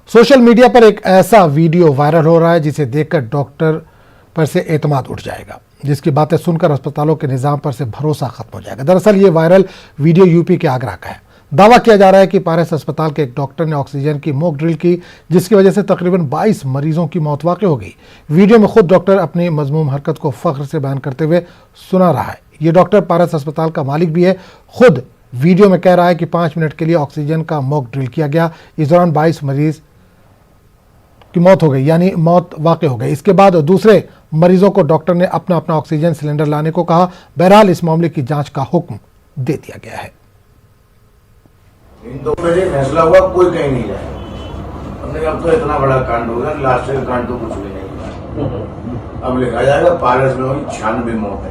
Social media पर एक ऐसा वीडियो वायरल हो रहा है जिसे देखकर डॉक्टर पर से एतमाद उठ जाएगा, जिसकी बातें सुनकर अस्पतालों के निज़ाम पर से भरोसा खत्म हो जाएगा। दरअसल ये वायरल वीडियो यूपी के आगरा का है। दावा किया जा रहा है कि पारस अस्पताल के एक डॉक्टर ने ऑक्सीजन की मॉक ड्रिल की, जिसकी वजह से तकरीबन 22 मरीजों की मौत वाक़ई हो गई। वीडियो में खुद डॉक्टर अपनी मजमूम हरकत को फख्र से बयान करते हुए सुना रहा है। ये डॉक्टर पारस अस्पताल का मालिक भी है। खुद वीडियो में कह रहा है कि 5 मिनट के लिए ऑक्सीजन का मॉक ड्रिल किया गया। इस दौरान 22 मरीज की मौत हो गई, यानी मौत वाक़ई हो गई। इसके बाद दूसरे मरीजों को डॉक्टर ने अपना अपना ऑक्सीजन सिलेंडर लाने को कहा। बहरहाल इस मामले की जांच का हुक्म दे दिया गया है। इन 2 बजे फैसला हुआ, कोई कहीं नहीं जाए। हमने अब तो इतना बड़ा कांड हो गया, लास्ट का कांड तो कुछ भी नहीं। अब लिखा जाएगा पारस में हुई 96 मौत है।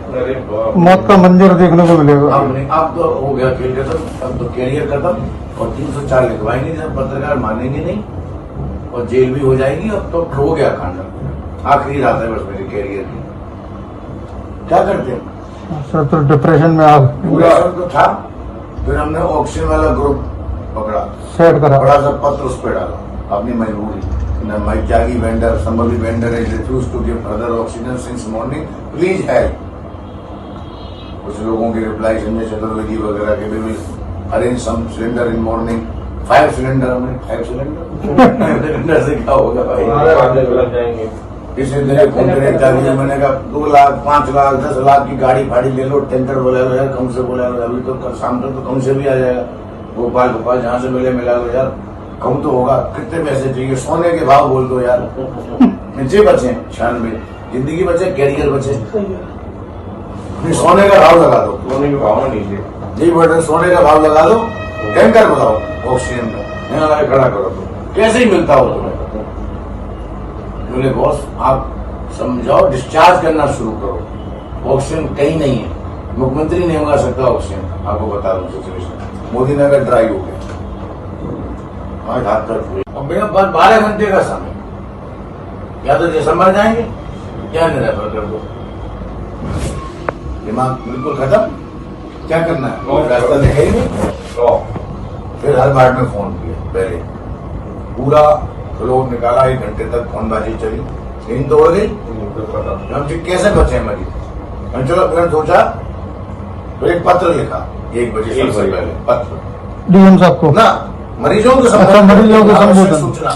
मौत का मंजर देखने को मिलेगा। अब तो हो गया खेल खत्म, अब तो कैरियर खत्म और 304 लिखवाएंगे, पत्रकार मानेंगे नहीं और जेल भी हो जाएगी। अब तो हो गया कांड, आखिरी रात है बस मेरे कैरियर की। क्या करते हैं सर? तो डिप्रेशन में आप तो था। फिर हमने ऑक्सीजन वाला ग्रुप पकड़ा, सेट करा, बड़ा सा पत्र उस पर डाला, अपनी मजबूरी। My Tyagi vendor, somebody vendor has refused to give further oxygen since morning. Please help. कुछ लोगों के रिप्लाई संजय चतुर्वेदी वगैरह के भी arrange some cylinder in morning. 5 cylinder, हमने 5 सिलेंडर से क्या होगा भाई? इसे मेरे कॉन्ट्रैक्ट चाहिए। मैंने कहा 2 लाख 5 लाख 10 लाख की गाड़ी फाड़ी ले लो, टेंडर बोला लो यार, कम से बोला लो। अभी तो शाम तक तो कम से भी आ जाएगा। भोपाल जहाँ से मिले मिला लो यार, कम तो होगा। कितने पैसे चाहिए? सोने के भाव बोल दो यार। नीचे बचे 96, जिंदगी बचे, कैरियर बचे। सोने का भाव लगा दो, सोने का भाव नीचे जी बटन, सोने का भाव लगा दो। टैंकर बताओ ऑक्सीजन का, यहाँ लगा खड़ा करो तो कैसे ही मिलता हो तुम्हें? बोले बॉस आप समझाओ, डिस्चार्ज करना शुरू करो। ऑक्सीजन कहीं नहीं है, मुख्यमंत्री नहीं मंगा सकता ऑक्सीजन। आपको बता दूं सिचुएशन, मोदी नगर ड्राई हो गया, हाथ पर। मेरा 12 घंटे का समय, या तो दिसंबर जाएंगे या निरंतर कर दो। दिमाग बिल्कुल खत्म, क्या करना है? रास्ता दिखाई नहीं। फिर हर बार में फोन किया, पहले पूरा लोग निकाला, 1 घंटे तक फोनबाजी चली, नींद तो हो गई। हम कैसे बचे मरीज? चलो फिर सोचा, फिर एक पत्र लिखा 1 बजे सबसे पहले, पत्र डीएम साहब को ना, मरीजों को संबोधन सूचना।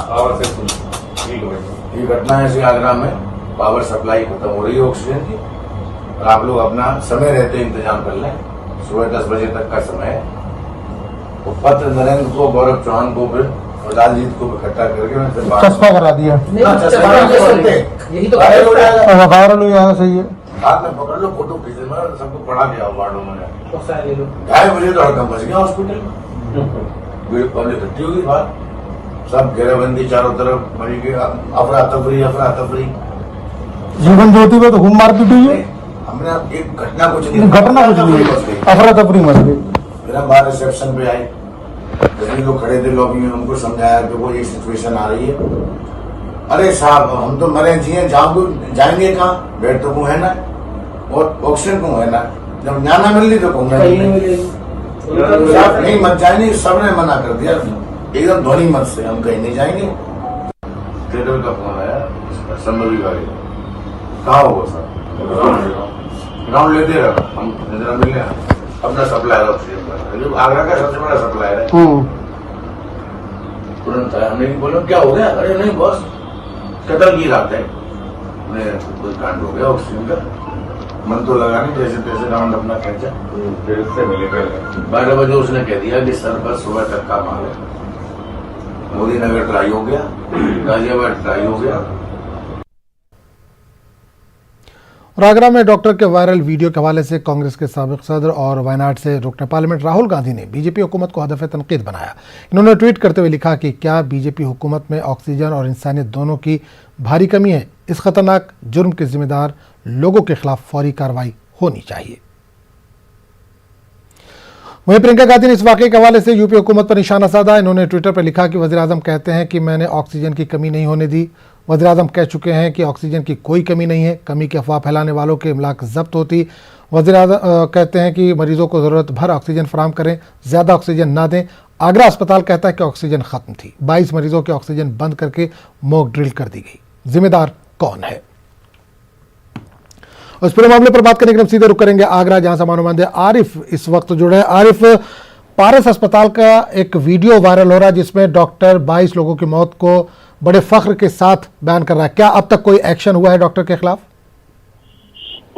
ये घटना है आगरा में, पावर सप्लाई खत्म हो रही है ऑक्सीजन की, और आप लोग अपना समय रहते इंतजाम कर लें। सुबह 10 बजे तक का समय है। तो पत्र नरेंद्र को, गौरव चौहान को, फिर लालजीत को इकट्ठा करके चस्पा करा दिया। यही तो वायरल हो जाएगा। वायरल हो जाएगा, सही है। हाथ में पकड़ लो, फोटो खींच देना, सबको पढ़ा दिया वार्डों में। 2:30 बजे तो हड़कम बच गया हॉस्पिटल में। पब्लिक इकट्ठी होगी बात, सब घेराबंदी चारों तरफ, मरी के अफरा तफरी। जीवन ज्योति में तो खूब मारपीट हुई है। हमने एक घटना कुछ नहीं, अफरा तफरी मच गई। फिर हम बाहर रिसेप्शन पे आए, जितने लोग खड़े थे लॉबी में, उनको समझाया कि वो एक सिचुएशन आ रही है। अरे साहब हम तो मरे जिए, जाएंगे कहाँ? बेड तो है ना, और ऑक्सीजन को है ना, जब जाना मिल रही तो कहूँगा नहीं मत जाएंगे। सबने मना कर दिया एकदम ध्वनि मत से, हम कहीं नहीं जाएंगे। ट्रेडर का फोन आया, संबली वाले, कहा होगा सर? ग्राउंड लेते रहो, हम जरा मिल गया। अपना सप्लायर ऑक्सीजन का, आगरा का सबसे बड़ा सप्लायर है। तुरंत आया, हमने बोला क्या हो गया? अरे नहीं बॉस, कतल की रात है, कोई कांड हो गया ऑक्सीजन का। मन तो लगा नहीं, जैसे तैसे राउंड अपना खींचा, फिर से मिले। 12 बजे उसने कह दिया कि सर बस सुबह तक का माल है। मोदी नगर ट्राई हो गया, गाजियाबाद ट्राई हो गया। और आगरा में डॉक्टर के वायरल वीडियो के हवाले से कांग्रेस के साबिक सदर और वायनाड से रुकन पार्लियामेंट राहुल गांधी ने बीजेपी हुकूमत को हदफ तनकीद बनाया। इन्होंने ट्वीट करते हुए लिखा कि क्या बीजेपी हुकूमत में ऑक्सीजन और इंसानियत दोनों की भारी कमी है? इस खतरनाक जुर्म के जिम्मेदार लोगों के खिलाफ फौरी कार्रवाई होनी चाहिए। वहीं प्रियंका गांधी ने इस वाकये के हवाले से यूपी हुकूमत पर निशाना साधा। इन्होंने ट्विटर पर लिखा कि वज़ीर-ए-आज़म कहते हैं कि मैंने ऑक्सीजन की कमी नहीं होने दी। वज़ीर-ए-आज़म कह चुके हैं कि ऑक्सीजन की कोई कमी नहीं है। कमी की अफवाह फैलाने वालों के इमलाक जब्त होती। वज़ीर-ए-आज़म कहते हैं कि मरीजों को ज़रूरत भर ऑक्सीजन फराहम करें, ज़्यादा ऑक्सीजन ना दें। आगरा अस्पताल कहता है कि ऑक्सीजन ख़त्म थी, 22 मरीजों की ऑक्सीजन बंद करके मॉक ड्रिल कर दी गई। जिम्मेदार कौन है? उस पूरे मामले पर बात करने के लिए हम सीधे रुक करेंगे आगरा, जहां से हमारे नुमाइंदे आरिफ इस वक्त जुड़े हैं। आरिफ, पारस अस्पताल का एक वीडियो वायरल हो रहा है जिसमें डॉक्टर 22 लोगों की मौत को बड़े फख्र के साथ बयान कर रहा है। क्या अब तक कोई एक्शन हुआ है डॉक्टर के खिलाफ?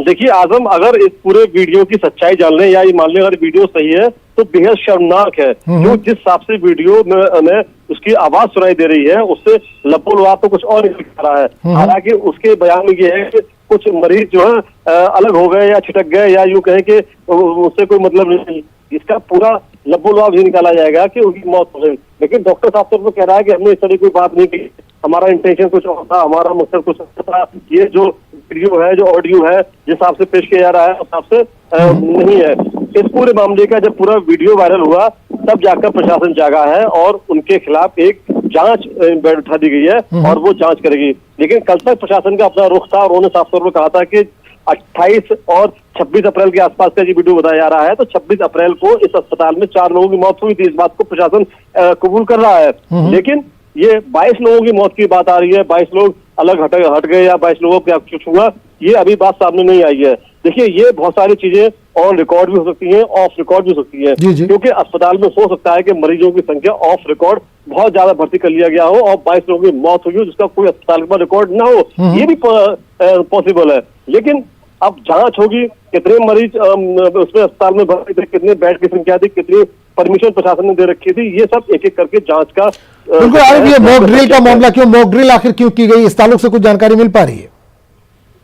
देखिए आजम, अगर इस पूरे वीडियो की सच्चाई जान लें या ये मान लें अगर वीडियो सही है तो बेहद शर्मनाक है। जो जिस हिसाब से वीडियो में उसकी आवाज सुनाई दे रही है उससे लबोलबाब तो कुछ और निकल रहा है। हालांकि उसके बयान में ये है कि कुछ मरीज जो है अलग हो गए या छिटक गए या यूं कहें कि उससे कोई मतलब नहीं। इसका पूरा लबोलबाब ही निकाला जाएगा कि उनकी मौत हो गई, लेकिन डॉक्टर साहब तो कह रहा है कि हमने इस तरह कोई बात नहीं की, हमारा इंटेंशन कुछ और था, हमारा मकसद कुछ और था। ये जो वीडियो है, जो ऑडियो है, जिस हिसाब से पेश किया जा रहा है उस हिसाब से नहीं है। इस पूरे मामले का जब पूरा वीडियो वायरल हुआ तब जाकर प्रशासन जागा है और उनके खिलाफ एक जांच बैठा दी गई है और वो जांच करेगी। लेकिन कल तक प्रशासन का अपना रुख था और उन्होंने साफ तौर पर कहा था कि 28 और 26 अप्रैल के आसपास का ये वीडियो बताया जा रहा है। तो 26 अप्रैल को इस अस्पताल में 4 लोगों की मौत हुई थी, इस बात को प्रशासन कबूल कर रहा है। लेकिन ये 22 लोगों की मौत की बात आ रही है, 22 लोग अलग हट गए या 22 लोगों का कुछ हुआ, ये अभी बात सामने नहीं आई है। देखिए ये बहुत सारी चीजें ऑन रिकॉर्ड भी हो सकती हैं, ऑफ रिकॉर्ड भी हो सकती है, क्योंकि अस्पताल में हो सकता है कि मरीजों की संख्या ऑफ रिकॉर्ड बहुत ज्यादा भर्ती कर लिया गया हो और 22 लोगों की मौत हुई हो जिसका कोई अस्पताल के पास रिकॉर्ड ना हो, ये भी पॉसिबल है। लेकिन अब जांच होगी, कितने मरीज उसमें अस्पताल में भर्ती थे, कितने बेड की संख्या थी, कितनी परमिशन प्रशासन ने दे रखी थी, ये सब एक एक करके जांच का। बिल्कुल आरिफ, ये मॉक ड्रिल का मामला क्यों, मॉक ड्रिल आखिर क्यों की गई, इस ताल्लुक से कुछ जानकारी मिल पा रही है?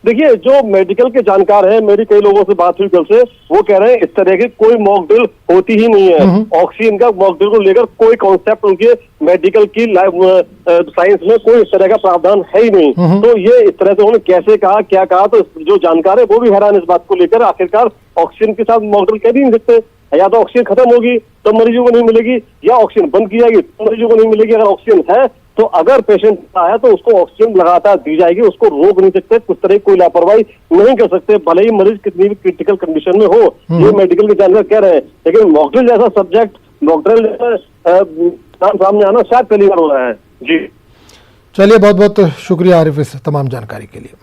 देखिए जो मेडिकल के जानकार हैं, मेरी कई लोगों से बात हुई कल से, वो कह रहे हैं इस तरह की कोई मॉक ड्रिल होती ही नहीं है। ऑक्सीजन का मॉक ड्रिल को लेकर कोई कॉन्सेप्ट उनके मेडिकल की साइंस में कोई इस तरह का प्रावधान है ही नहीं। तो ये इस तरह से उन्होंने कैसे कहा, क्या कहा, तो जो जानकार है वो भी हैरान इस बात को लेकर। आखिरकार ऑक्सीजन के साथ मॉक ड्रिल कह भी नहीं सकते, या तो ऑक्सीजन खत्म होगी तो मरीजों को नहीं मिलेगी, या ऑक्सीजन बंद की जाएगी तो मरीजों को नहीं मिलेगी। अगर ऑक्सीजन है तो अगर पेशेंट आया तो उसको ऑक्सीजन लगातार दी जाएगी, उसको रोक नहीं सकते, कुछ तरह की कोई लापरवाही नहीं कर सकते, भले ही मरीज कितनी भी क्रिटिकल कंडीशन में हो। ये मेडिकल के जानकार कह रहे हैं। लेकिन मॉकड्रिल जैसा सब्जेक्ट, मॉकड्रिल नाम सामने आना शायद पहली बार हो रहा है। जी चलिए, बहुत बहुत शुक्रिया आरिफ इस तमाम जानकारी के लिए।